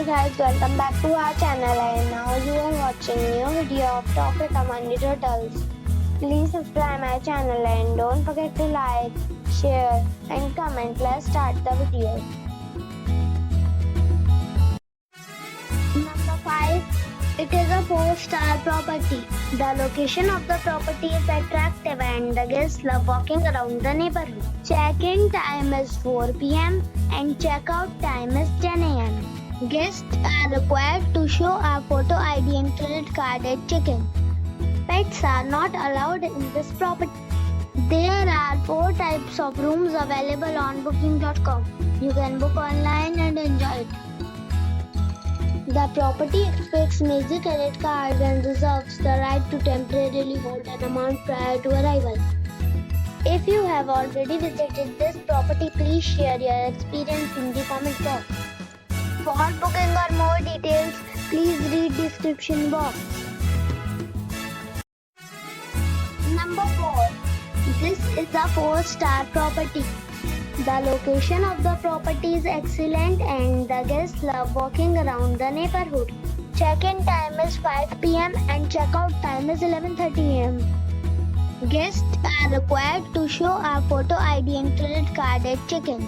guys, welcome back to our channel, and now you are watching new video of Topic Among the Turtles. Please subscribe my channel and don't forget to like, share and comment. Let's start the video. Number 5. It is a 4-star property. The location of the property is attractive and the guests love walking around the neighborhood. Check-in time is 4 p.m. and check-out time is 10 a.m. Guests are required to show a photo ID and credit card at check-in. Pets are not allowed in this property. There are 4 types of rooms available on booking.com. You can book online and enjoy it. The property expects major credit cards and reserves the right to temporarily hold an amount prior to arrival. If you have already visited this property, please share your experience in the comment box. For booking or more details, please read description box. Number 4. This is a 4-star property. The location of the property is excellent and the guests love walking around the neighborhood. Check-in time is 5 p.m. and check-out time is 11:30 a.m. Guests are required to show a photo ID and credit card at check-in.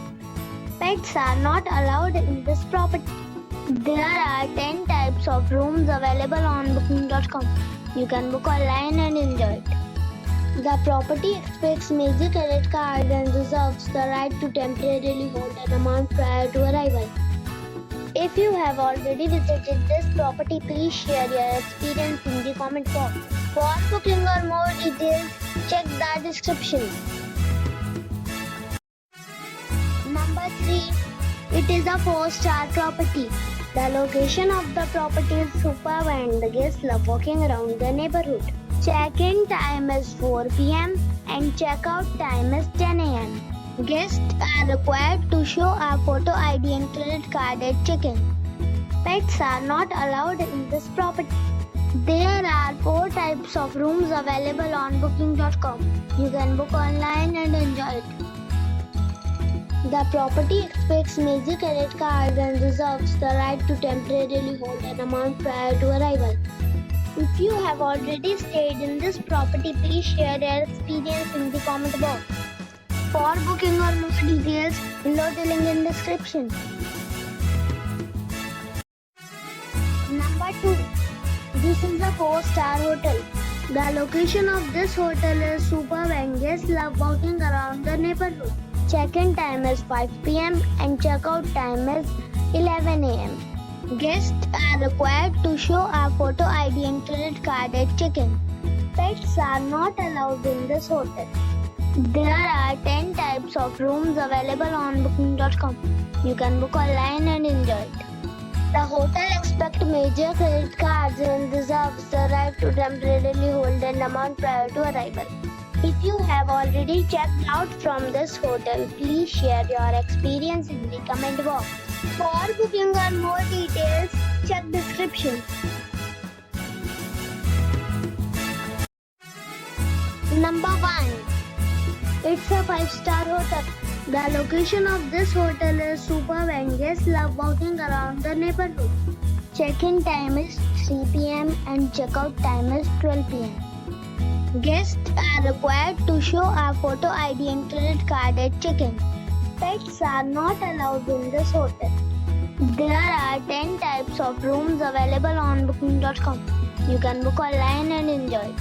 Pets are not allowed in this property. There are 10 types of rooms available on booking.com. You can book online and enjoy it. The property expects major credit cards and reserves the right to temporarily hold an amount prior to arrival. If you have already visited this property, please share your experience in the comment box. For booking or more details, check the description. Number 3. It is a 4-star property. The location of the property is superb and the guests love walking around the neighborhood. Check-in time is 4 p.m. and check-out time is 10 a.m. Guests are required to show a photo ID and credit card at check-in. Pets are not allowed in this property. There are 4 types of rooms available on booking.com. You can book online and enjoy it. The property expects major credit cards and reserves the right to temporarily hold an amount prior to arrival. If you have already stayed in this property, please share your experience in the comment box. For booking or more details, below the link in description. Number 2. This is a 4-star hotel. The location of this hotel is superb and guests love walking around the neighborhood. Check-in time is 5 p.m. and check-out time is 11 a.m. Guests are required to show a photo ID and credit card at check-in. Pets are not allowed in this hotel. There are 10 types of rooms available on booking.com. You can book online and enjoy it. The hotel expects major credit cards and reserves the right to temporarily hold an amount prior to arrival. If you have already checked out from this hotel, please share your experience in the comment box. For booking or more details, check description. Number 1. It's a 5-star hotel. The location of this hotel is superb and guests love walking around the neighborhood. Check-in time is 3 p.m. and check-out time is 12 p.m. Guests are required to show a photo ID and credit card at check-in. Pets are not allowed in this hotel. There are 10 types of rooms available on booking.com. You can book online and enjoy it.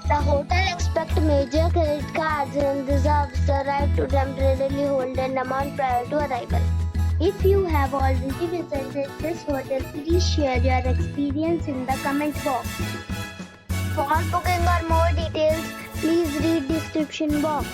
The hotel expects major credit cards and reserves the right to temporarily hold an amount prior to arrival. If you have already visited this hotel, please share your experience in the comment box. For booking or more details, please read description box.